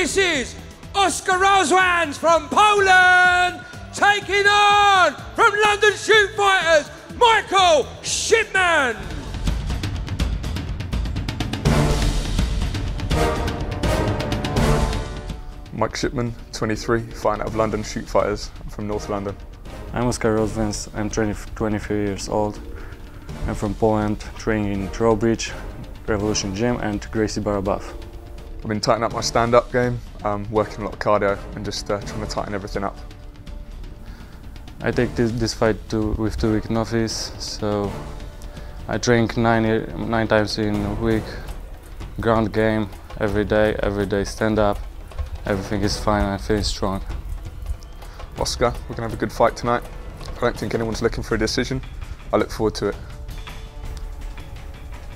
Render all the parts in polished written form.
this is Oskar Rozwens from Poland, taking on, from London Shoot Fighters, Michael Shipman. Mike Shipman, 23, fighting out of London Shoot Fighters. I'm from North London. I'm Oskar Rozwens. I'm 23 years old. I'm from Poland, training in Trowbridge, Revolution Gym and Gracie Bar above. I've been tightening up my stand-up game, working a lot of cardio and just trying to tighten everything up. I take this fight with 2 week notice, so I train 9 times in a week, ground game every day stand-up. Everything is fine, I feel strong. Oskar, we're going to have a good fight tonight. I don't think anyone's looking for a decision. I look forward to it.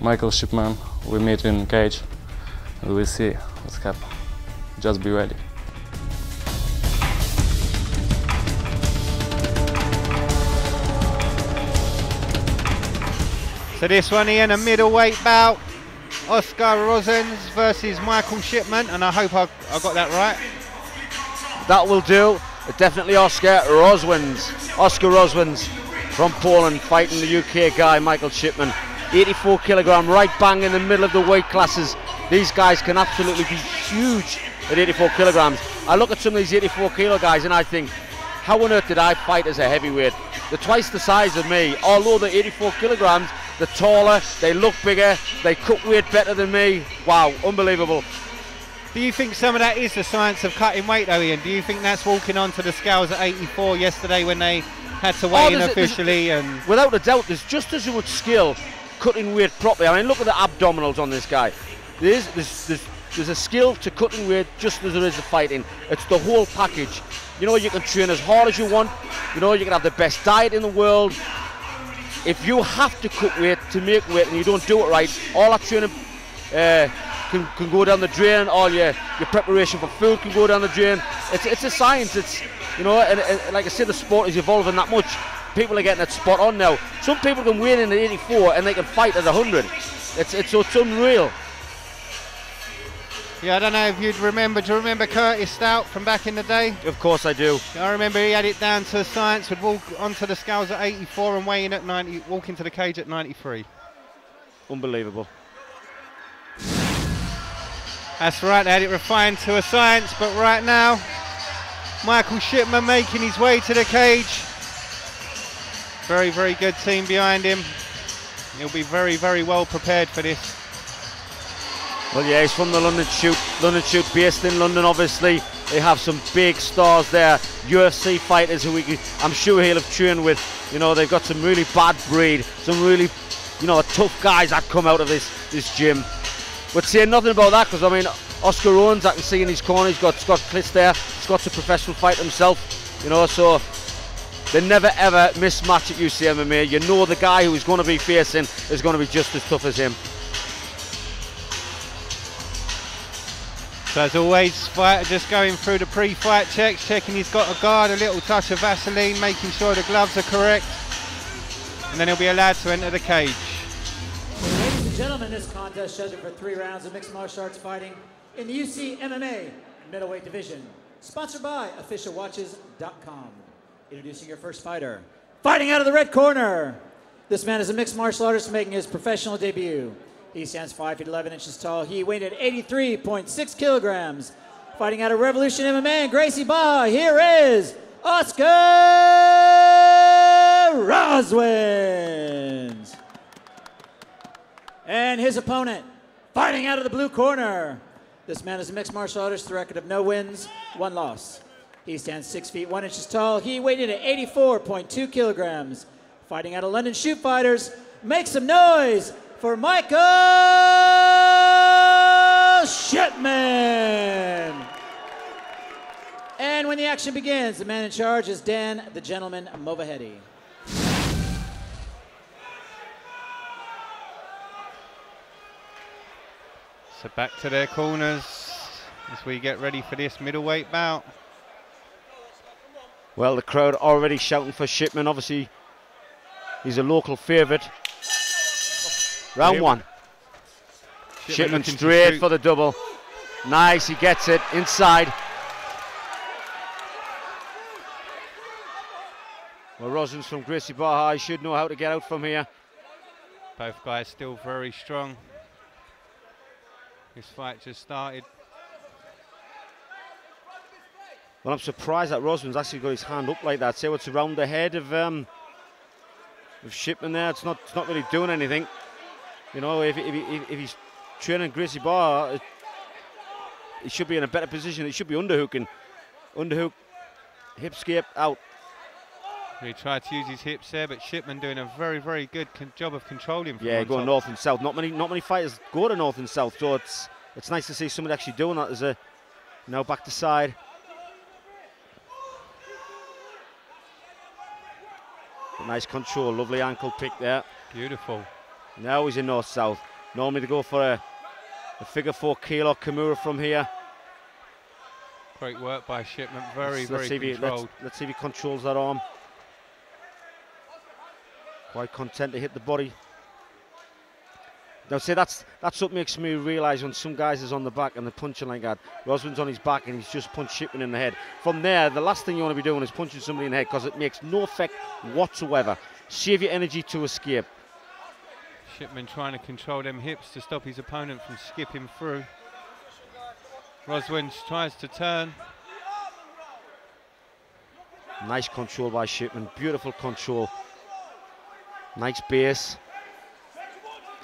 Michael Shipman, we meet in cage. We will see what's happening. Just be ready. So this one here, a middleweight bout. Oskar Rozwens versus Michael Shipman, and I hope I got that right. That will do. Definitely Oskar Rozwens. Oskar Rozwens from Poland fighting the UK guy, Michael Shipman. 84 kilogram, right bang in the middle of the weight classes. These guys can absolutely be huge at 84 kilograms. I look at some of these 84 kilo guys and I think, how on earth did I fight as a heavyweight? They're twice the size of me, although they're 84 kilograms. They're taller, they look bigger, they cut weight better than me. Wow, unbelievable. Do you think some of that is the science of cutting weight though, Ian? Do you think that's walking onto the scales at 84 yesterday when they had to weigh in officially? And without a doubt, there's just as much skill cutting weight properly. I mean, look at the abdominals on this guy. There's a skill to cutting weight just as there is to fighting. It's the whole package. You know, you can train as hard as you want. You know, you can have the best diet in the world. If you have to cut weight to make weight and you don't do it right, all that training can go down the drain. All your preparation for food can go down the drain. It's a science. It's, you know, and like I said, the sport is evolving that much. People are getting it spot on now. Some people can weigh in at 84 and they can fight at 100. It's unreal. Yeah, I don't know if you'd remember. Do you remember Curtis Stout from back in the day? Of course I do. I remember he had it down to science. Would walk onto the scales at 84 and weigh in at 90. Walk into the cage at 93. Unbelievable. That's right. They had it refined to a science. But right now, Michael Shipman making his way to the cage. Very, very good team behind him. He'll be very, very well prepared for this. Well, yeah, he's from the London Shoot, based in London, obviously. They have some big stars there, UFC fighters who I'm sure he'll have trained with. You know, they've got some really bad breed, some really, you know, tough guys that come out of this gym. But saying nothing about that, because I mean, Oskar Owens, I can see in his corner, he's got Scott Cliss there. Scott's a professional fighter himself, you know, so they never ever mismatch at ucmma. You know the guy who he's going to be facing is going to be just as tough as him. So as always, fighter just going through the pre-fight checks, checking he's got a guard, a little touch of Vaseline, making sure the gloves are correct, and then he'll be allowed to enter the cage. Ladies and gentlemen, this contest scheduled for 3 rounds of mixed martial arts fighting in the ucmma middleweight division, sponsored by officialwatches.com. Introducing your first fighter, fighting out of the red corner. This man is a mixed martial artist making his professional debut. He stands 5 feet 11 inches tall. He weighed at 83.6 kilograms. Fighting out of Revolution MMA and Gracie Bar, here is Oskar Rozwens. And his opponent, fighting out of the blue corner. This man is a mixed martial artist with a record of no wins, 1 loss. He stands 6 feet 1 inches tall. He weighed in at 84.2 kilograms. Fighting out of London Shoot Fighters, make some noise for Michael Shipman. And when the action begins, the man in charge is Dan the Gentleman Movahedi. So back to their corners as we get ready for this middleweight bout. Well, the crowd already shouting for Shipman. Obviously, he's a local favourite. Round 1. Shipman straight for the double. Nice, he gets it inside. Well, Rozwens from Gracie Barr should know how to get out from here. Both guys still very strong. This fight just started. Well, I'm surprised that Rozwens actually got his hand up like that. So it's around the head of Shipman there. It's not really doing anything. You know, if he's training Gracie Barr, he should be in a better position. He should be underhooking. Underhook, hip escape, out. He tried to use his hips there, but Shipman doing a very, very good job of controlling. Yeah, going north and south. Not many fighters go to north and south, so it's nice to see somebody actually doing that. There's a now back to side. But nice control, lovely ankle pick there. Beautiful. Now he's in north south. Normally they go for a figure 4 kilo Kimura from here. Great work by Shipman. Very controlled. Let's see if he controls that arm. Quite content to hit the body. Now, see, that's what makes me realise when some guys is on the back and they're punching like that. Rozwens on his back and he's just punched Shipman in the head. From there, the last thing you want to be doing is punching somebody in the head because it makes no effect whatsoever. Save your energy to escape. Shipman trying to control them hips to stop his opponent from skipping through. Rozwens tries to turn. Nice control by Shipman, beautiful control. Nice base.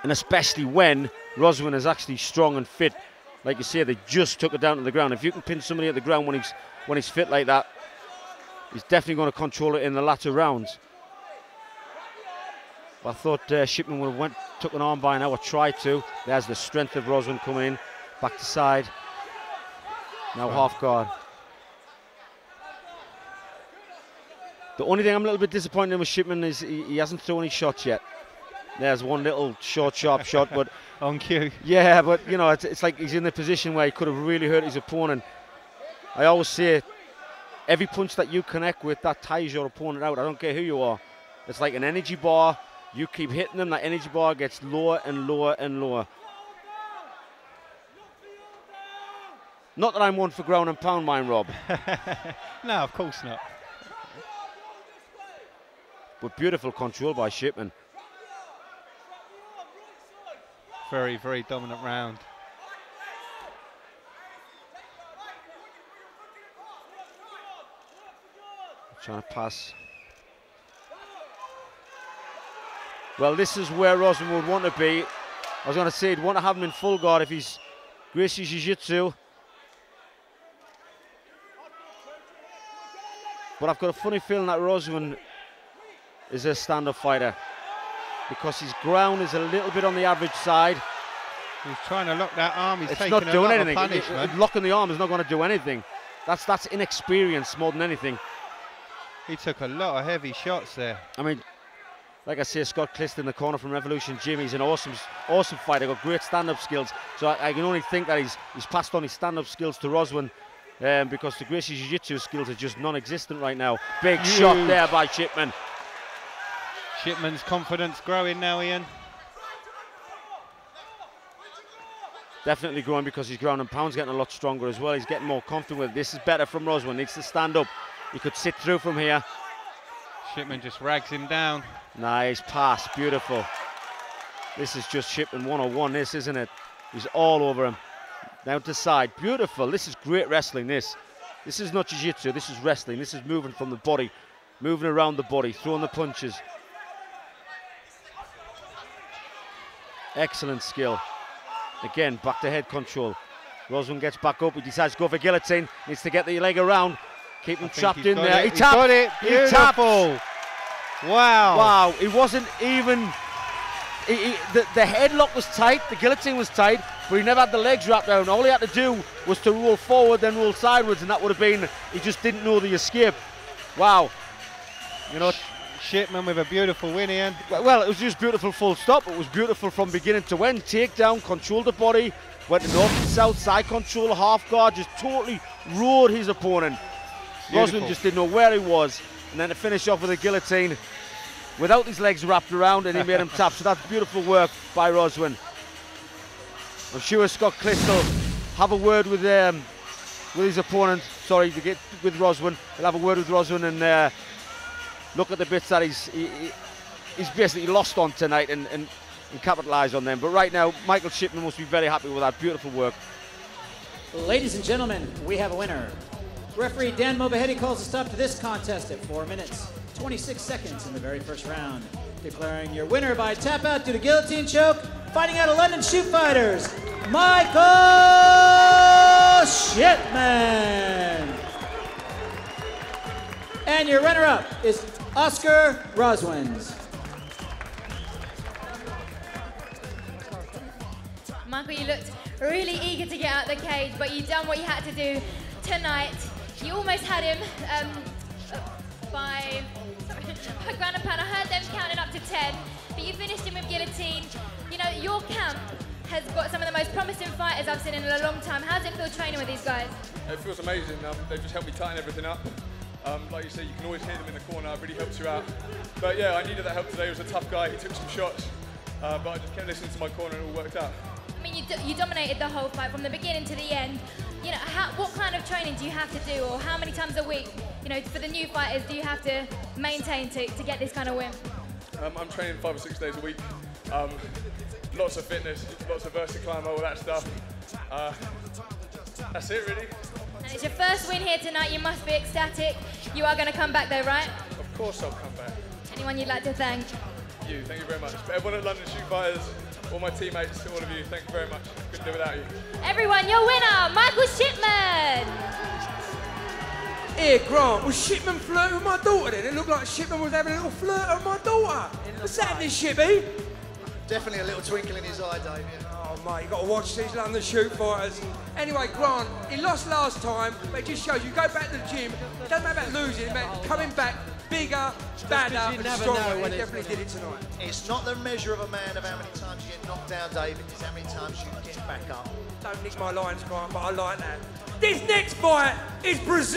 And especially when Rozwens is actually strong and fit. Like you say, they just took it down to the ground. If you can pin somebody at the ground when he's fit like that, he's definitely going to control it in the latter rounds. But I thought Shipman would have took an arm by now, or tried to. There's the strength of Rozwens coming in. Back to side. Now half guard. The only thing I'm a little bit disappointed in with Shipman is he hasn't thrown any shots yet. There's one little short, sharp shot, but on cue. Yeah, but you know, it's like he's in the position where he could have really hurt his opponent. I always say, every punch that you connect with, that tires your opponent out. I don't care who you are. It's like an energy bar. You keep hitting them, that energy bar gets lower and lower and lower. Not that I'm one for ground and pound, mine, Rob. No, of course not. But beautiful control by Shipman. Very, very dominant round. Trying to pass. Well, this is where Rozwens would want to be. I was going to say he'd want to have him in full guard if he's Gracie Jiu-Jitsu. But I've got a funny feeling that Rozwens is a stand-up fighter because his ground is a little bit on the average side. He's trying to lock that arm. He's it's taking not doing anything. Punishment. Locking the arm is not going to do anything. That's inexperience more than anything. He took a lot of heavy shots there. I mean, like I say, Scott Clist in the corner from Revolution Gym. He's an awesome fighter. Got great stand-up skills. So I can only think that he's passed on his stand-up skills to Rozwens. Because the Gracie Jiu-Jitsu skills are just non-existent right now. Big shot there by Shipman. Shipman's confidence growing now, Ian. Definitely growing because his ground and pound's getting a lot stronger as well. He's getting more confident with it. This is better from Rozwens. Needs to stand up. He could sit through from here. Shipman just rags him down. Nice pass, beautiful. This is just Shipman 101, this, isn't it? He's all over him. Down to side, beautiful. This is great wrestling, this. This is not jiu-jitsu, this is wrestling. This is moving from the body, moving around the body, throwing the punches. Excellent skill. Again, back to head control. Rozwens gets back up, he decides to go for guillotine. Needs to get the leg around. Keep him trapped in there. He tapped. Got it. Beautiful. Wow. Wow. He wasn't even. The headlock was tight. The guillotine was tight, but he never had the legs wrapped around. All he had to do was to roll forward, then roll sideways, and that would have been. He just didn't know the escape. Wow. You know. Shipman with a beautiful win, Ian. Well, it was just beautiful full stop. It was beautiful from beginning to end. Takedown, controlled the body, went to north and south, side control, half guard, just totally roared his opponent. Rozwens just didn't know where he was. And then to finish off with a guillotine without his legs wrapped around, and he made him tap. So that's beautiful work by Rozwens. I'm sure Scott Clist will have a word with his opponent. Sorry, to get with Rozwen. He'll have a word with Rozwen and look at the bits that he's basically lost on tonight and capitalise on them. But right now, Michael Shipman must be very happy with that beautiful work. Ladies and gentlemen, we have a winner. Referee Dan Mobahetti calls a stop to this contest at 4 minutes, 26 seconds in the very first round. Declaring your winner by tap out due to guillotine choke, fighting out of London Shoot Fighters, Michael Shipman. And your runner-up is Oskar Rozwens. Michael, you looked really eager to get out the cage, but you done what you had to do tonight. You almost had him by ground and pound. I heard them counting up to 10, but you finished him with guillotine. You know, your camp has got some of the most promising fighters I've seen in a long time. How does it feel training with these guys? It feels amazing. They've just helped me tighten everything up. Like you said, you can always hear them in the corner. It really helps you out. But yeah, I needed that help today. He was a tough guy. He took some shots, but I just kept listening to my corner and it all worked out. I mean, you dominated the whole fight from the beginning to the end. You know, what kind of training do you have to do, or how many times a week, you know, for the new fighters, do you have to maintain to get this kind of win? I'm training 5 or 6 days a week. Lots of fitness, lots of vertical climb, all that stuff. That's it, really. And it's your first win here tonight. You must be ecstatic. You are going to come back, though, right? Of course, I'll come back. Anyone you'd like to thank? Thank you very much. But everyone at London Shoot Fighters, all my teammates, all of you, thank you very much. Couldn't do without you. Everyone, your winner, Michael Shipman. Here, Grant, was Shipman flirting with my daughter then? It looked like Shipman was having a little flirt with my daughter. What's happening, Shippy? Definitely a little twinkle in his eye, Dave. Yeah. Oh, mate, you've got to watch these London Shoot Fighters. Anyway, Grant, he lost last time, but it just shows you go back to the gym. It doesn't matter about losing, it's about coming back bigger, badder, and stronger. He definitely did it tonight. It's not the measure of a man of how many times you get knocked down, Dave. It's how many times you get back up. Don't nick my lines, Grant, but I like that. This next fight is Brazil.